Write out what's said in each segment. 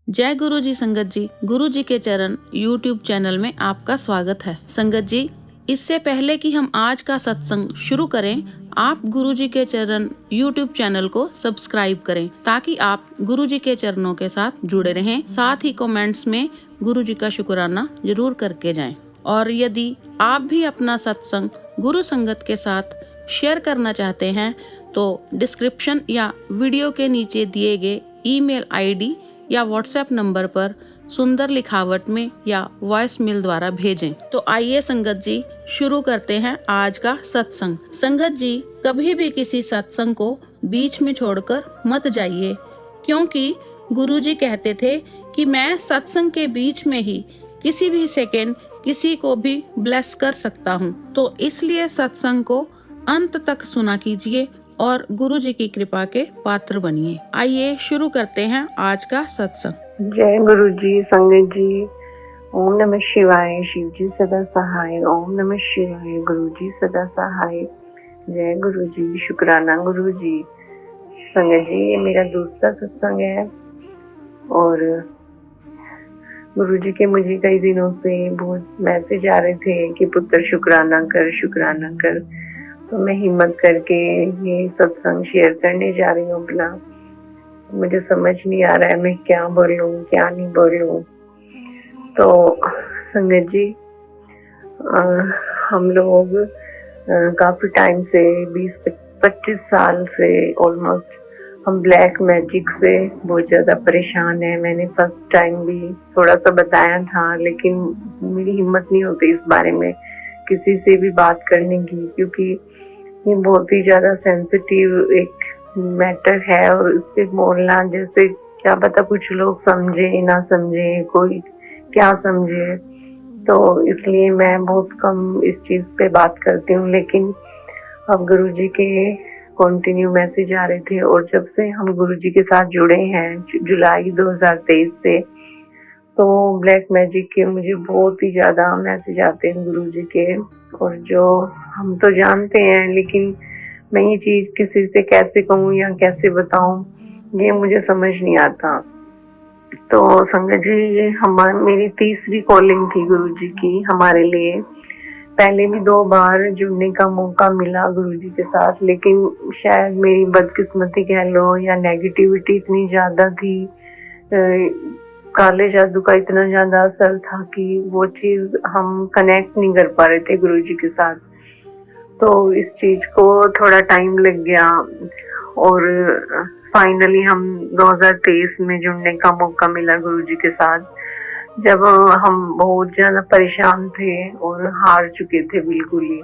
जय गुरु जी संगत जी, गुरु जी के चरण YouTube चैनल में आपका स्वागत है। संगत जी, इससे पहले कि हम आज का सत्संग शुरू करें, आप गुरु जी के चरण YouTube चैनल को सब्सक्राइब करें ताकि आप गुरु जी के चरणों के साथ जुड़े रहें। साथ ही कमेंट्स में गुरु जी का शुक्राना जरूर करके जाएं। और यदि आप भी अपना सत्संग गुरु संगत के साथ शेयर करना चाहते हैं तो डिस्क्रिप्शन या वीडियो के नीचे दिए गए ईमेल आईडी या व्हाट्सएप नंबर पर सुंदर लिखावट में या वॉइस मेल द्वारा भेजें। तो आइए संगत जी शुरू करते हैं आज का सत्संग। संगत जी, कभी भी किसी सत्संग को बीच में छोड़कर मत जाइए, क्योंकि गुरुजी कहते थे कि मैं सत्संग के बीच में ही किसी भी सेकंड किसी को भी ब्लेस कर सकता हूँ। तो इसलिए सत्संग को अंत तक सुना कीजिए और गुरु जी की कृपा के पात्र बनिए। आइए शुरू करते हैं आज का सत्संग। जय गुरु जी संगत जी। ओम नमः शिवाय। शिव जी सदा सहाय। ओम नमः शिवाय। गुरु जी सदा सहाय। जय गुरु जी। शुक्राना गुरु जी। संगत जी, ये मेरा दूसरा सत्संग है और गुरु जी के मुझे कई दिनों से बहुत मैसेज आ रहे थे कि पुत्र शुक्राना कर, शुक्राना कर। तो मैं हिम्मत करके ये सत्संग शेयर करने जा रही हूँ अपना। मुझे समझ नहीं आ रहा है मैं क्या बोलूं क्या नहीं बोलूं। तो संगत जी, हम लोग काफी टाइम से 20-25 साल से ऑलमोस्ट हम ब्लैक मैजिक से बहुत ज्यादा परेशान है। मैंने फर्स्ट टाइम भी थोड़ा सा बताया था, लेकिन मेरी हिम्मत नहीं होती इस बारे में किसी से भी बात करने की, क्योंकि ये बहुत ही ज्यादा सेंसिटिव एक मैटर है और उससे बोलना जैसे क्या पता कुछ लोग समझे ना समझे, कोई क्या समझे। तो इसलिए मैं बहुत कम इस चीज पे बात करती हूँ। लेकिन अब गुरुजी के कंटिन्यू मैसेज आ रहे थे और जब से हम गुरुजी के साथ जुड़े हैं जुलाई 2023 से, तो ब्लैक मैजिक के मुझे बहुत ही ज्यादा मैसेज आते हैं गुरुजी के। और जो हम तो जानते हैं, लेकिन मैं ये चीज किसी से कैसे कहूँ या कैसे बताऊं, ये मुझे समझ नहीं आता। तो संगत जी, ये मेरी तीसरी कॉलिंग थी गुरुजी की हमारे लिए। पहले भी 2 बार जुड़ने का मौका मिला गुरुजी के साथ, लेकिन शायद मेरी बदकिस्मती कह लो या नेगेटिविटी इतनी ज्यादा थी, काले जादू का इतना ज्यादा असर था कि वो चीज हम कनेक्ट नहीं कर पा रहे थे गुरुजी के साथ। तो इस चीज को थोड़ा टाइम लग गया और फाइनली हम 2023 में जुड़ने का मौका मिला गुरुजी के साथ, जब हम बहुत ज्यादा परेशान थे और हार चुके थे बिल्कुल ही।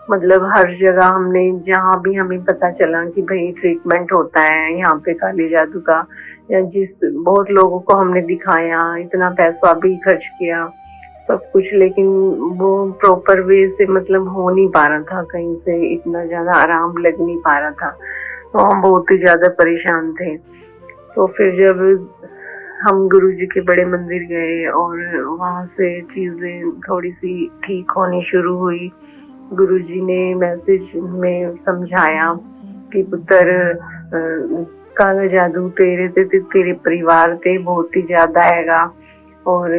मतलब हर जगह हमने, जहाँ भी हमें पता चला कि भाई ट्रीटमेंट होता है यहाँ पे काले जादू का, या बहुत लोगों को हमने दिखाया, इतना पैसा भी खर्च किया सब कुछ, लेकिन वो प्रॉपर वे से मतलब हो नहीं पा रहा था, कहीं से इतना ज्यादा आराम लग नहीं पा रहा था। तो हम बहुत ही ज्यादा परेशान थे। तो फिर जब हम गुरुजी के बड़े मंदिर गए और वहां से चीजें थोड़ी सी ठीक होनी शुरू हुई, गुरुजी ने मैसेज में समझाया कि पुत्र, काला जादू तेरे परिवार ते बहुत ही ज्यादा हैगा और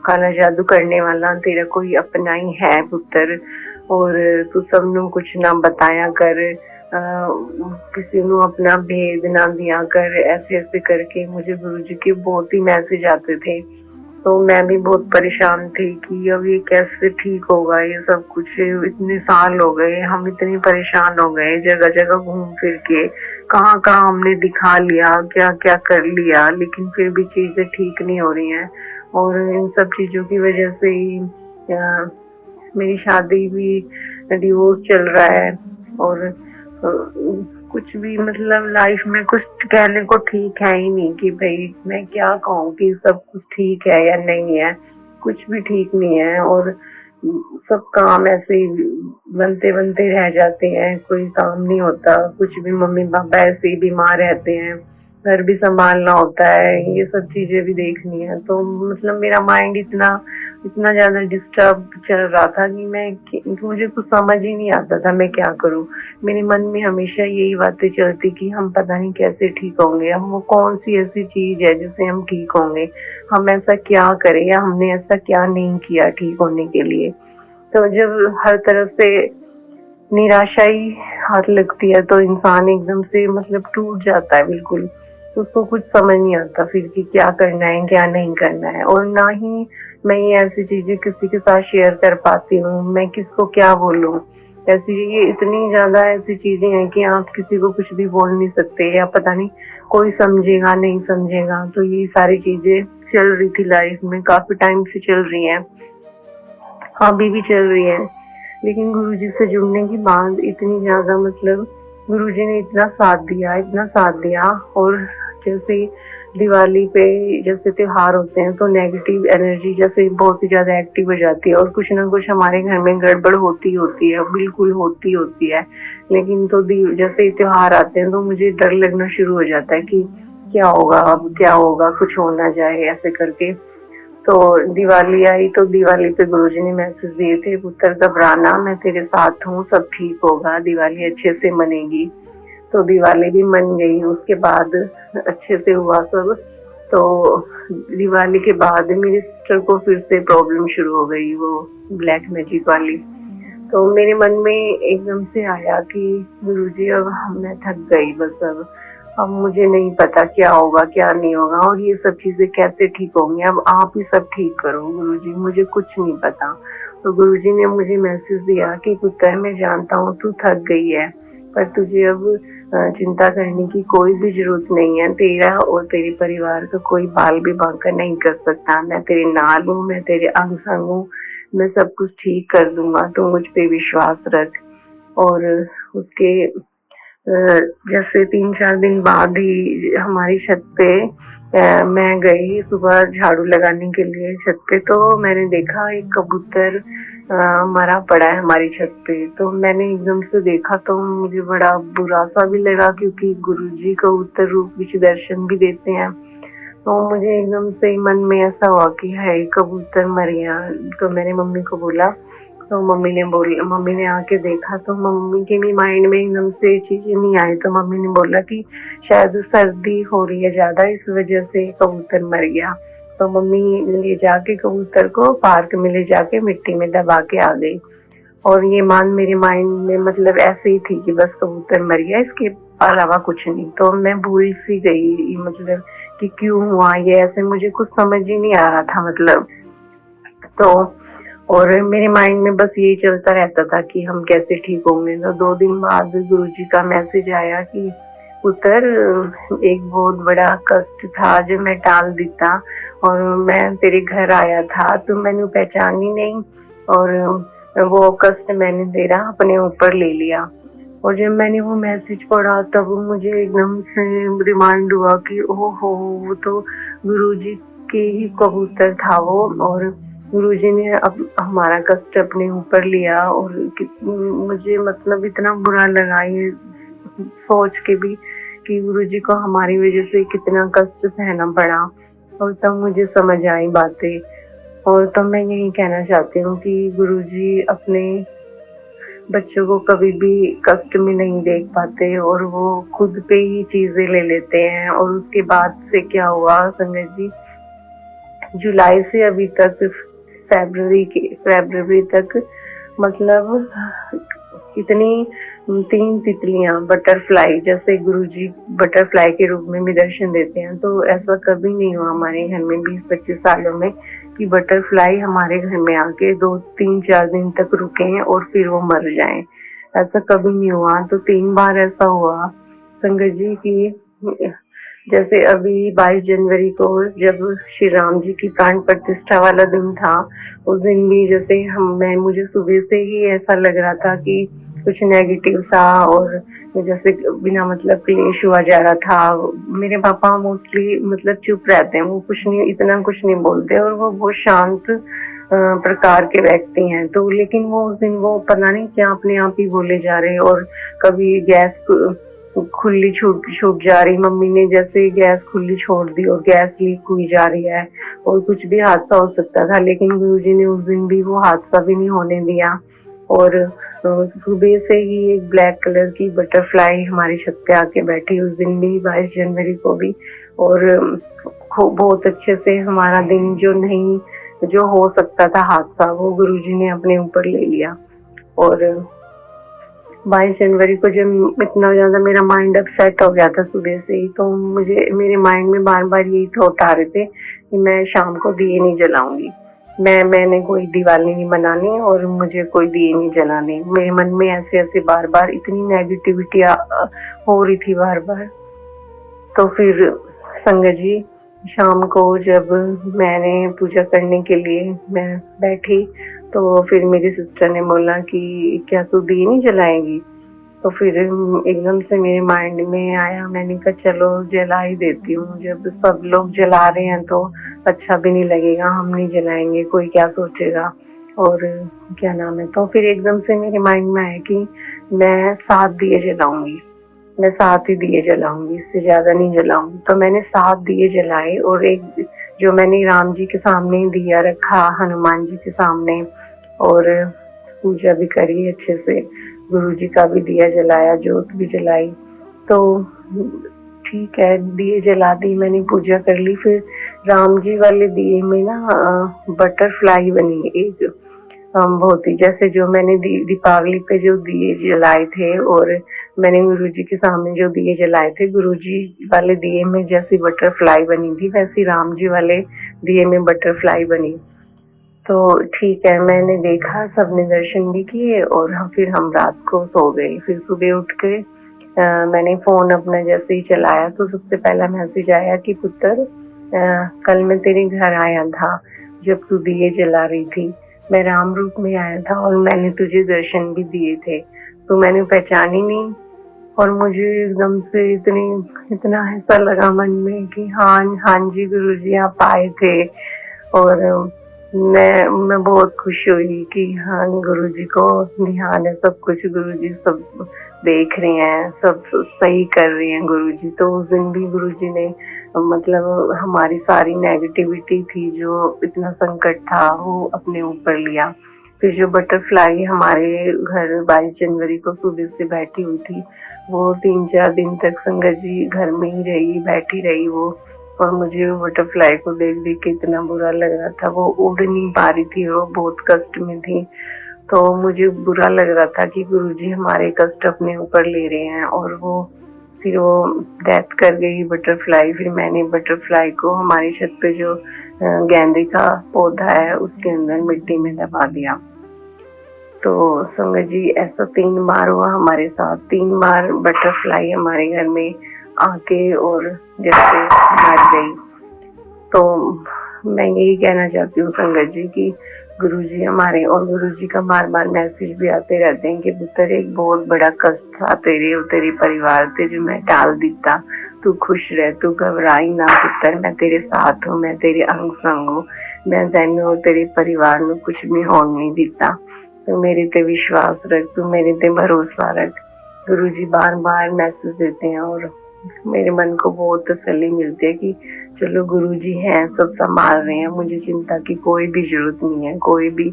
काला जादू करने वाला तेरा कोई अपना ही है पुत्र। और तू सबनों कुछ ना बताया कर, किसी को अपना भेद ना दिया कर। ऐसे ऐसे करके मुझे गुरुजी के बहुत ही मैसेज आते थे। तो मैं भी बहुत परेशान थी कि अब ये कैसे ठीक होगा, ये सब कुछ इतने साल हो गए, हम इतने परेशान हो गए, जगह जगह घूम फिर के कहाँ कहाँ हमने दिखा लिया, क्या क्या कर लिया, लेकिन फिर भी चीजें ठीक नहीं हो रही हैं। और इन सब चीजों की वजह से ही मेरी शादी भी, डिवोर्स चल रहा है और कुछ भी मतलब लाइफ में कुछ कहने को ठीक है ही नहीं कि भाई मैं क्या कहूँ कि सब कुछ ठीक है या नहीं है। कुछ भी ठीक नहीं है और सब काम ऐसे ही बनते बनते रह जाते हैं, कोई काम नहीं होता कुछ भी। मम्मी पापा ऐसे ही बीमार रहते हैं, घर भी संभालना होता है, ये सब चीजें भी देखनी है। तो मतलब मेरा माइंड इतना इतना ज्यादा डिस्टर्ब चल रहा था कि मुझे कुछ समझ ही नहीं आता था मैं क्या करूं। मेरे मन में हमेशा यही बातें चलती कि हम पता नहीं कैसे ठीक होंगे, हम वो कौन सी ऐसी चीज है जिससे हम ठीक होंगे, हम ऐसा क्या करें या हमने ऐसा क्या नहीं किया ठीक होने के लिए। तो जब हर तरफ से निराशा ही हाथ लगती है तो इंसान एकदम से मतलब टूट जाता है बिल्कुल। तो उसको कुछ समझ नहीं आता फिर कि क्या करना है क्या नहीं करना है, और ना ही मैं ये ऐसी चीजें किसी के साथ शेयर कर पाती हूँ, मैं किसको क्या बोलूँ। ऐसी ये इतनी ज्यादा ऐसी चीजें हैं कि आप किसी को कुछ भी बोल नहीं सकते, या पता नहीं कोई समझेगा नहीं समझेगा। तो ये सारी चीजें चल रही थी लाइफ में, काफी टाइम से चल रही है, अभी भी चल रही है। लेकिन गुरुजी से जुड़ने के बाद इतनी ज्यादा मतलब गुरुजी ने इतना साथ दिया। और जैसे दिवाली पे जैसे त्योहार होते हैं तो नेगेटिव एनर्जी जैसे बहुत ही ज्यादा एक्टिव हो जाती है, और कुछ ना कुछ हमारे घर में गड़बड़ होती है, बिल्कुल होती है। लेकिन तो जैसे त्योहार आते हैं तो मुझे डर लगना शुरू हो जाता है कि क्या होगा, अब क्या होगा, कुछ हो ना जाए ऐसे करके। तो दिवाली आई तो दिवाली पे गुरुजी ने मैसेज दिए थे, पुत्र घबराना, मैं तेरे साथ हूँ, सब ठीक होगा, दिवाली अच्छे से मनेगी। तो दिवाली भी मन गई, उसके बाद अच्छे से हुआ सब। तो दिवाली के बाद मेरी सिस्टर को फिर से प्रॉब्लम शुरू हो गई, वो ब्लैक मैजिक वाली। तो मेरे मन में एकदम से आया कि गुरुजी अब मैं थक गई, बस अब मुझे नहीं पता क्या होगा क्या नहीं होगा, और ये सब चीजें कैसे ठीक होंगी, अब आप ही सब ठीक करो गुरुजी, मुझे कुछ नहीं पता। तो गुरुजी ने मुझे मैसेज दिया कि पुत्र मैं जानता हूँ तू थक गई है, पर तुझे अब चिंता करने की कोई भी जरूरत नहीं है, तेरा और तेरे परिवार का कोई बाल भी बांका नहीं कर सकता, मैं तेरे नाल हूँ, मैं तेरे अंग संग हूँ, मैं सब कुछ ठीक कर दूंगा, तो मुझ पे विश्वास रख। और उसके जैसे 3-4 दिन बाद ही हमारी छत पे मैं गई सुबह झाड़ू लगाने के लिए छत पे, तो मैंने देखा एक कबूतर मरा पड़ा है हमारी छत पे। तो मैंने एकदम से देखा तो मुझे बड़ा बुरा सा भी लगा, क्योंकि गुरुजी कबूतर रूप विच दर्शन भी देते हैं। तो मुझे एकदम से मन में ऐसा हुआ कि है कबूतर मर गया। तो मैंने मम्मी को बोला, तो मम्मी ने आके देखा, तो मम्मी के भी माइंड में एकदम से चीजें नहीं आई। तो मम्मी ने बोला कि शायद सर्दी हो रही है ज्यादा, इस वजह से कबूतर मर गया। तो मम्मी ले जाके कबूतर को पार्क में ले जाके मिट्टी में दबा के आ गई। और ये मेरे माइंड में मतलब ऐसे ही थी कि बस कबूतर मर गया, इसके अलावा कुछ नहीं। तो मैं भूल सी गई मतलब कि क्यों हुआ ये ऐसे, मुझे कुछ समझ ही नहीं आ रहा था मतलब। तो और मेरे माइंड में बस यही चलता रहता था कि हम कैसे ठीक होंगे। तो 2 दिन बाद गुरुजी का मैसेज आया कि पुत्र एक बहुत बड़ा कष्ट था जो मैं टाल देता, और मैं तेरे घर आया था तो मैंने पहचानी नहीं, और वो कष्ट मैंने तेरा अपने ऊपर ले लिया। और जब मैंने वो मैसेज पढ़ा तब मुझे एकदम से रिमाइंड हुआ कि ओहो, वो तो गुरुजी के ही कबूतर था वो, और गुरुजी ने अब हमारा कष्ट अपने ऊपर लिया। और मुझे मतलब इतना बुरा लगा ये सोच के भी कि गुरुजी को हमारी वजह से कितना कष्ट सहना पड़ा। और तब मुझे समझ आई बातें। और तब मैं यही कहना चाहती हूँ कि गुरुजी अपने बच्चों को कभी भी कष्ट में नहीं देख पाते, और वो खुद पे ही चीजें ले लेते हैं। और उसके बाद से क्या हुआ संगत जी, जुलाई से अभी तक फरवरी तक मतलब इतनी 3 तितलियां बटरफ्लाई, जैसे गुरुजी बटरफ्लाई के रूप में भी दर्शन देते हैं, तो ऐसा कभी नहीं हुआ हमारे घर में 20-25 सालों में कि बटरफ्लाई हमारे घर में आके 2-3-4 दिन तक रुके और फिर वो मर जाएं। ऐसा कभी नहीं हुआ। तो 3 बार ऐसा हुआ संगत जी की जैसे अभी 22 जनवरी को जब श्री राम जी की प्राण प्रतिष्ठा वाला दिन था, उस दिन भी जैसे मुझे सुबह से ही ऐसा लग रहा था कि कुछ नेगेटिव सा, और जैसे बिना मतलब क्लेश हुआ जा रहा था। मेरे पापा मोस्टली मतलब चुप रहते हैं, वो इतना कुछ नहीं बोलते, और वो बहुत शांत प्रकार के व्यक्ति हैं। तो लेकिन वो उस दिन वो पता नहीं क्या अपने आप ही बोले जा रहे, और कभी गैस खुली छूट छूट जा रही, मम्मी ने जैसे गैस खुली छोड़ दी और गैस लीक हुई जा रही है और कुछ भी हादसा हो सकता था, लेकिन गुरुजी ने उस दिन भी वो हादसा भी नहीं होने दिया। और सुबह से ही एक ब्लैक कलर की बटरफ्लाई हमारी छत पे आके बैठी, उस दिन भी 22 जनवरी को भी। और बहुत अच्छे से हमारा दिन जो हो सकता था हादसा, वो गुरुजी ने अपने ऊपर ले लिया। और 22 जनवरी को जब इतना ज्यादा मेरा माइंड अपसेट हो गया था सुबह से ही, तो मुझे मेरे माइंड में बार बार यही थॉट आ रहे थे कि मैं शाम को दिए नहीं जलाऊंगी, मैंने कोई दिवाली नहीं बनानी और मुझे कोई दिए नहीं जलाने। मेरे मन में ऐसे ऐसे बार बार इतनी नेगेटिविटी हो रही थी बार बार। तो फिर संगत जी, शाम को जब मैंने पूजा करने के लिए मैं बैठी, तो फिर मेरी सिस्टर ने बोला कि क्या तू दिए नहीं जलाएगी? तो फिर एकदम से मेरे माइंड में आया, मैंने कहा चलो जला ही देती हूँ, जब सब लोग जला रहे हैं तो अच्छा भी नहीं लगेगा, हम नहीं जलाएंगे, कोई क्या सोचेगा। और क्या नाम है, तो फिर एकदम से मेरे माइंड में आया कि मैं 7 दिए जलाऊंगी, मैं 7 ही दिए जलाऊंगी, इससे ज्यादा नहीं जलाऊंगी। तो मैंने 7 दिए जलाए और एक जो मैंने राम जी के सामने दिया रखा, हनुमान जी के सामने, और पूजा भी करी अच्छे से, गुरु जी का भी दिया जलाया, जोत भी जलाई। तो ठीक है, दिए जला दी मैंने, पूजा कर ली। फिर राम जी वाले दिए में ना बटरफ्लाई बनी एक, बहुत ही जैसे जो मैंने दीपावली पे जो दिए जलाए थे और मैंने गुरुजी के सामने जो दिए जलाए थे, गुरुजी वाले दिए में जैसी बटरफ्लाई बनी थी, वैसी राम जी वाले दिए में बटरफ्लाई बनी। तो ठीक है, मैंने देखा, सबने दर्शन भी किए और फिर हम रात को सो गए। फिर सुबह उठ के मैंने फोन अपना जैसे ही चलाया तो सबसे पहला मैसेज आया कि पुत्र, कल मैं तेरे घर आया था जब तू दिए जला रही थी, मैं राम रूप में आया था और मैंने तुझे दर्शन भी दिए थे, तो मैंने पहचानी नहीं। और मुझे एकदम से इतना ऐसा लगा मन में कि हाँ हाँ जी गुरुजी आप आए थे। और मैं बहुत खुश हुई कि हाँ गुरुजी को ध्यान है, सब कुछ गुरुजी सब देख रहे हैं, सब सही कर रहे हैं गुरुजी। तो उस दिन भी गुरुजी ने मतलब हमारी सारी नेगेटिविटी थी, जो इतना संकट था, वो अपने ऊपर लिया। फिर जो बटरफ्लाई हमारे घर 22 जनवरी को सुबह से बैठी हुई थी, वो 3-4 दिन तक संगत जी घर में ही रही, बैठी रही वो। और मुझे वो बटरफ्लाई को देख देख के इतना बुरा लग रहा था, वो उड़ नहीं पा रही थी, वो बहुत कष्ट में थी। तो मुझे बुरा लग रहा था कि गुरुजी हमारे कष्ट अपने ऊपर ले रहे हैं। और फिर वो डेथ कर गई बटरफ्लाई। फिर मैंने बटरफ्लाई को हमारी छत पे जो गेंदे का पौधा है उसके अंदर मिट्टी में दबा दिया। तो संगत जी ऐसा 3 बार हुआ हमारे साथ, 3 बार बटरफ्लाई हमारे घर में आके और जैसे मर गई। तो मैं यही कहना चाहती हूँ संगत जी कि गुरुजी हमारे, और गुरुजी का बार बार मैसेज भी आते रहते हैं कि पुत्र एक बहुत बड़ा कष्ट था तेरे और तेरे परिवार ते, जो मैं टाल दिता, तू खुश रह, तू घबराई ना पुत्र, मैं तेरे साथ हूँ, मैं तेरे अंग संग हूँ, मैं तेन और तेरे परिवार में कुछ भी होने नहीं दिता, तू मेरे ते विश्वास रख, तू मेरे ते भरोसा रख। गुरुजी बार बार मैसेज देते हैं और मेरे मन को बहुत तसल्ली मिलती है कि चलो गुरुजी हैं, सब संभाल रहे हैं, मुझे चिंता की कोई भी जरूरत नहीं है, कोई भी,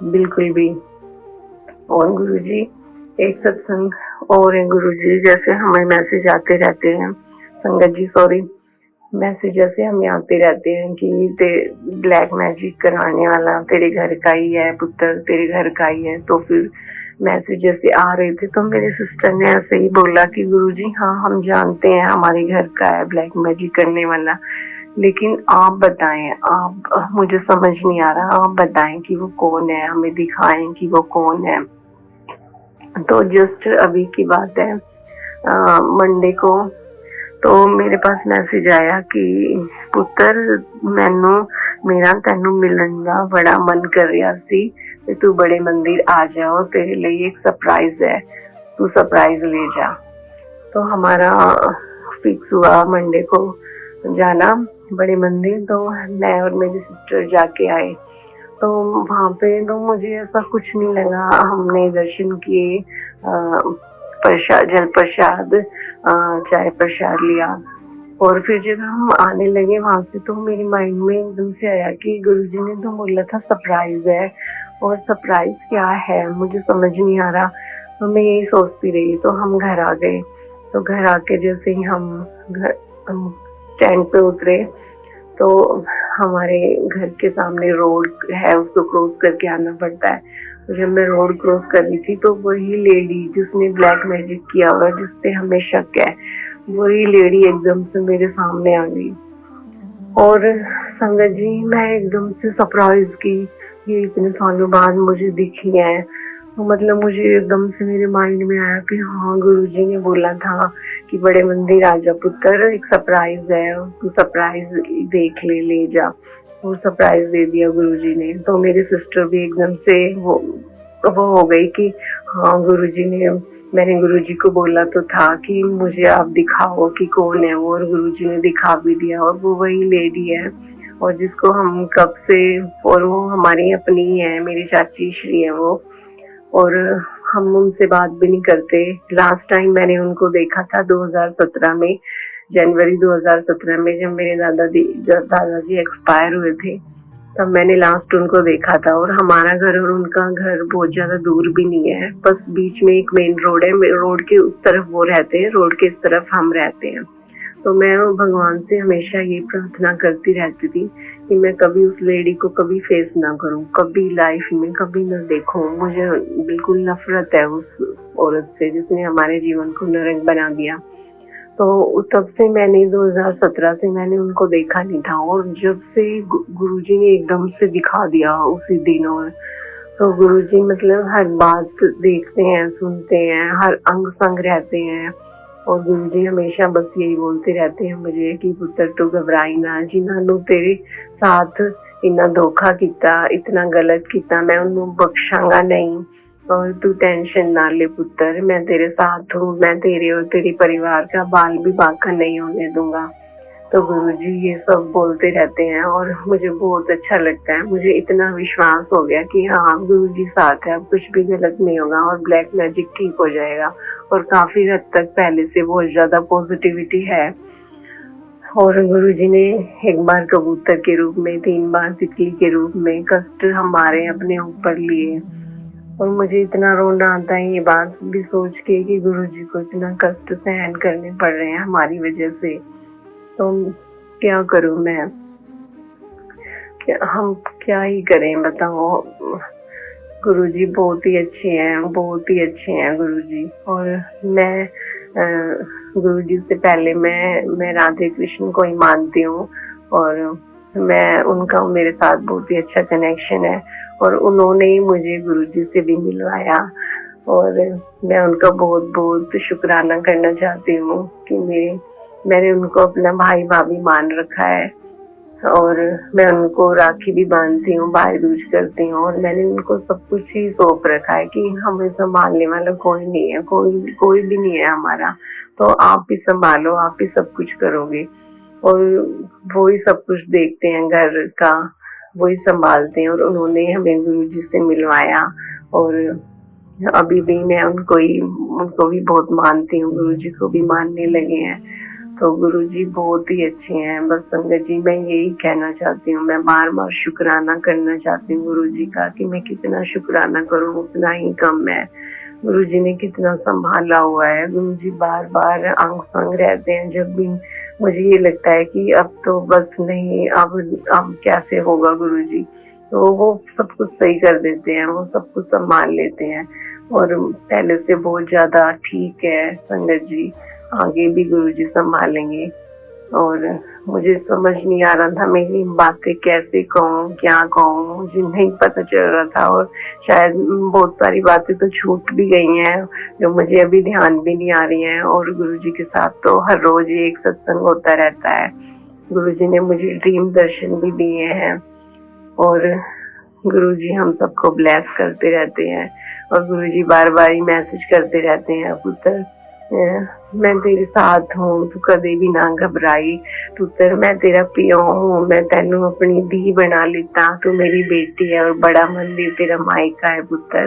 बिल्कुल भी। और गुरुजी एक सत्संग और है गुरुजी, जैसे हमें मैसेज आते रहते हैं संगत जी, सॉरी, मैसेज जैसे हमें आते रहते हैं कि ब्लैक मैजिक कराने वाला तेरे घर का ही है पुत्र, तेरे घर का ही है। तो फिर मैसेज जैसे आ रहे थे तो मेरे सिस्टर ने ऐसे ही बोला कि गुरुजी हाँ हम जानते हैं हमारे घर का है ब्लैक मैजिक करने वाला, लेकिन आप बताएं, आप, मुझे समझ नहीं आ रहा, आप बताएं कि वो कौन है, हमें दिखाएं कि वो कौन है। तो जस्ट अभी की बात है, मंडे को तो मेरे पास मैसेज आया कि पुत्र मैनू मेरा तेनू मिलन का बड़ा मन कर रहा सी, तू बड़े मंदिर आ जाओ, तेरे लिए एक सरप्राइज है, तू सरप्राइज ले जा। तो हमारा फिक्स हुआ मंडे को जाना बड़े मंदिर। तो मैं और मेरी सिस्टर जाके आए। तो वहाँ पे तो मुझे ऐसा कुछ नहीं लगा, हमने दर्शन किए, प्रसाद, जल प्रसाद, चाय प्रसाद लिया। और फिर जब हम आने लगे वहां से तो मेरे माइंड में एकदम से आया कि गुरुजी ने तो बोला था सरप्राइज है, और सरप्राइज क्या है मुझे समझ नहीं आ रहा। तो मैं यही सोचती रही। तो हम घर आ गए। तो घर आके जैसे ही हम स्टैंड पे उतरे तो हमारे घर के सामने रोड है, उसको क्रॉस करके आना पड़ता है। तो जब मैं रोड क्रॉस कर रही थी तो वही लेडी जिसने ब्लैक मैजिक किया हुआ, जिसपे हमें शक है, वही लेडी एकदम से मेरे सामने आ गई। और संगत जी, मैं एकदम से सरप्राइज की, ये इतने सालों बाद मुझे दिखी है। तो मतलब मुझे एकदम से मेरे माइंड में आया कि हाँ, गुरुजी ने बोला था कि बड़े मंदिर राजा पुत्र, एक सरप्राइज है, तू सरप्राइज देख ले जा। वो सरप्राइज दे दिया गुरुजी ने। तो मेरी सिस्टर भी एकदम से वो हो गई कि हाँ, गुरुजी ने, मैंने गुरुजी को बोला तो था कि मुझे आप दिखाओ कि कौन है वो, और गुरुजी ने दिखा भी दिया। और वो वही लेडी है, और जिसको हम कब से, और वो हमारी अपनी है, मेरी चाची श्री है वो। और हम उनसे बात भी नहीं करते। लास्ट टाइम मैंने उनको देखा था 2017 में, जनवरी 2017 में, जब मेरे दादाजी एक्सपायर हुए थे, तब मैंने लास्ट उनको देखा था। और हमारा घर और उनका घर बहुत ज्यादा दूर भी नहीं है, बस बीच में एक मेन रोड है, रोड के उस तरफ वो रहते हैं, रोड के इस तरफ हम रहते हैं। तो मैं भगवान से हमेशा ये प्रार्थना करती रहती थी कि मैं कभी उस लेडी को कभी फेस ना करूं, कभी लाइफ में कभी ना देखूं। मुझे बिल्कुल नफरत है उस औरत से जिसने हमारे जीवन को नरक बना दिया। तो तब से मैंने 2017 से मैंने उनको देखा नहीं था। और जब से गुरुजी ने एकदम से दिखा दिया उसी दिन, और तो गुरुजी मतलब हर बात देखते हैं, सुनते हैं, हर अंग संग रहते हैं। और गुरुजी हमेशा बस यही बोलते रहते हैं मुझे कि पुत्र तू घबराई ना, जिन्होंने तेरे साथ इतना धोखा किया, इतना गलत किया, मैं उन्हें बख्शांगा नहीं। और तू टेंशन ना ले पुत्र, मैं तेरे साथ हूँ, मैं तेरे और तेरे परिवार का बाल भी बांका नहीं होने दूंगा। तो गुरुजी ये सब बोलते रहते हैं और मुझे बहुत अच्छा लगता है। मुझे इतना विश्वास हो गया कि हाँ, गुरुजी साथ है, अब कुछ भी गलत नहीं होगा और ब्लैक मैजिक ठीक हो जाएगा। और काफी हद तक पहले से बहुत ज्यादा पॉजिटिविटी है। और गुरुजी ने एक बार कबूतर के रूप में, 3 बार तितली के रूप में कष्ट हमारे अपने ऊपर लिए। और मुझे इतना रोना आता है ये बात भी सोच के कि गुरुजी को इतना कष्ट सहन करने पड़ रहे हैं हमारी वजह से। तो क्या करूं मैं, हम क्या ही करें बताओ। गुरुजी बहुत ही अच्छे हैं, बहुत ही अच्छे हैं गुरुजी। और मैं गुरुजी से पहले मैं राधे कृष्ण को ही मानती हूँ, और मैं उनका मेरे साथ बहुत ही अच्छा कनेक्शन है। और उन्होंने ही मुझे गुरुजी से भी मिलवाया, और मैं उनका बहुत बहुत शुक्राना करना चाहती हूँ कि मैंने उनको अपना भाई भाभी मान रखा है। और मैं उनको राखी भी बांधती हूँ, भाई दूज करती हूँ, और मैंने उनको सब कुछ ही सौंप रखा है कि हमें संभालने वाला कोई नहीं है, कोई भी नहीं है हमारा, तो आप ही संभालो, आप ही सब कुछ करोगे। और वो ही सब कुछ देखते हैं घर का, वो ही संभालते हैं। और उन्होंने हमें गुरुजी से मिलवाया, और अभी भी मैं उनको भी बहुत मानती हूँ, गुरुजी को भी मानने लगे हैं। तो गुरुजी बहुत ही अच्छे हैं। बस संगत जी, मैं यही कहना चाहती हूँ, मैं बार बार शुक्राना करना चाहती हूँ गुरुजी का, कि मैं कितना शुक्राना करूँ उतना ही कम है। गुरुजी ने कितना संभाला हुआ है। गुरुजी बार बार अंग संग रहते हैं। जब भी मुझे ये लगता है कि अब तो बस नहीं, अब कैसे होगा गुरुजी, तो वो सब कुछ सही कर देते हैं, वो सब कुछ संभाल लेते हैं। और पहले से बहुत ज्यादा ठीक है संगत जी, आगे भी गुरुजी संभालेंगे। और मुझे समझ नहीं आ रहा था मेरी बातें कैसे कहूँ, क्या कहूँ, मुझे नहीं पता चल रहा था। और शायद बहुत सारी बातें तो छूट भी गई हैं जो मुझे अभी ध्यान भी नहीं आ रही हैं। और गुरुजी के साथ तो हर रोज एक सत्संग होता रहता है। गुरुजी ने मुझे ड्रीम दर्शन भी दिए हैं, और गुरुजी हम सबको ब्लेस करते रहते हैं। और गुरुजी बार बार ही मैसेज करते रहते हैं, पुत्र मैं तेरे साथ हूँ, तू कदे भी ना घबराई, पुत्र मैं तेरा पियो हूँ, मैं तेनू अपनी धी बना लेता, तू मेरी बेटी है, और बड़ा मंदिर तेरा मायका है पुत्र,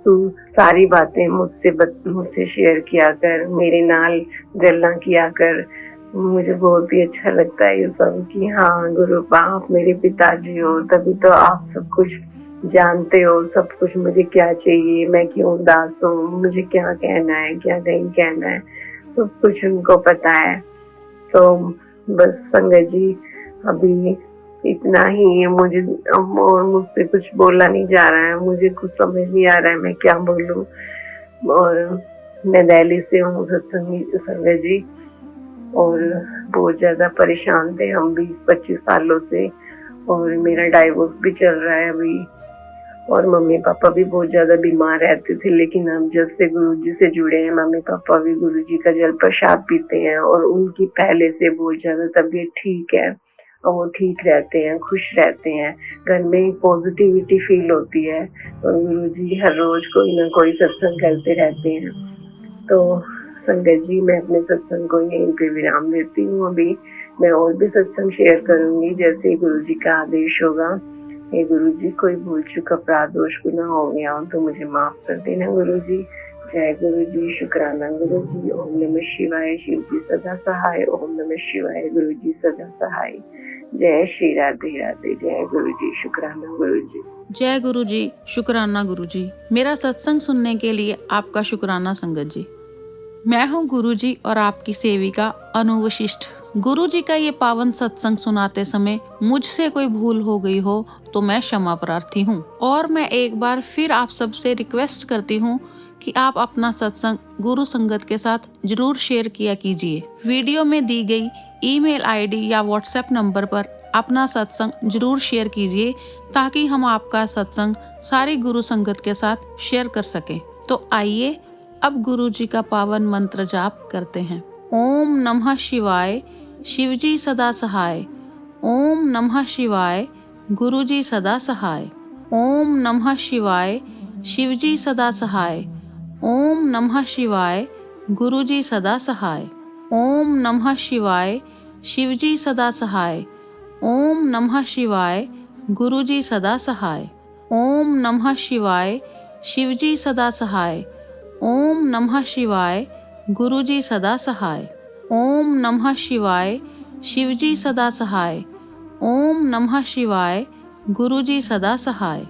तू सारी बातें मुझसे शेयर किया कर, मेरे नाल गल्लां किया कर। मुझे बहुत ही अच्छा लगता है ये सब कि हाँ गुरु आप मेरे पिताजी हो, तभी तो आप सब कुछ जानते हो, सब कुछ मुझे क्या चाहिए, मैं क्यों उदास हूँ, मुझे क्या कहना है, क्या नहीं कहना है, सब कुछ उनको पता है। तो बस संगत जी अभी इतना ही है। मुझे और मुझसे कुछ बोला नहीं जा रहा है, मुझे कुछ समझ नहीं आ रहा है मैं क्या बोलूं। और मैं दिल्ली से हूँ सत्संगी संगत जी, और बहुत ज्यादा परेशान थे हम 20-25 सालों से, और मेरा डाइवोर्स भी चल रहा है अभी, और मम्मी पापा भी बहुत ज्यादा बीमार रहते थे, लेकिन हम जब से गुरु जी से जुड़े हैं मम्मी पापा भी गुरु जी का जल प्रसाद पीते हैं, और उनकी पहले से बहुत ज्यादा तबीयत ठीक है, और वो ठीक रहते हैं, खुश रहते हैं, घर में एक पॉजिटिविटी फील होती है, और गुरु जी हर रोज कोई ना कोई सत्संग करते रहते हैं। तो संगत जी मैं अपने सत्संग को यहीं पे विराम देती हूँ। अभी मैं और भी सत्संग शेयर करूंगी जैसे गुरु जी का आदेश होगा। हे गुरु जी, कोई भूल चूक अपराध दोष गुनाह हो गया हो तो मुझे माफ कर देना गुरु जी। जय गुरु जी, शुक्राना गुरु जी। ओम नमः शिवाय, शिव जी सदा सहाय। ओम नमः शिवाय, गुरु जी सदा सहाय। जय श्री राधे राधे। जय गुरु जी, शुक्राना गुरु जी। जय गुरु जी, शुक्राना गुरु जी। मेरा सत्संग सुनने के लिए आपका शुक्राना संगत जी। मैं हूँ गुरु जी और आपकी सेविका अनु वशिष्ठ। गुरु जी का ये पावन सत्संग सुनाते समय मुझसे कोई भूल हो गई हो तो मैं क्षमा प्रार्थी हूँ, और मैं एक बार फिर आप सबसे रिक्वेस्ट करती हूँ कि आप अपना सत्संग गुरु संगत के साथ जरूर शेयर किया कीजिए। वीडियो में दी गई ईमेल आईडी या व्हाट्सएप नंबर पर अपना सत्संग जरूर शेयर कीजिए ताकि हम आपका सत्संग सारी गुरु संगत के साथ शेयर कर सकें। तो आइए अब गुरु जी का पावन मंत्र जाप करते हैं। ओम नमः शिवाय, शिवजी सदा सहाय। ओम नमः शिवाय, गुरुजी सदा सहाय। ओम नमः शिवाय, शिवजी सदा सहाय। ओम नमः शिवाय, गुरुजी सदा सहाय। ओम नमः शिवाय, शिवजी सदा सहाय। ओम नमः शिवाय, गुरुजी सदा सहाय। ओम नमः शिवाय, शिवजी सदा सहाय। ओम नमः शिवाय, गुरुजी सदा सहाय। ओम नमः शिवाय, शिवजी सदा सहाय। ओम नमः शिवाय, गुरुजी सदा सहाय।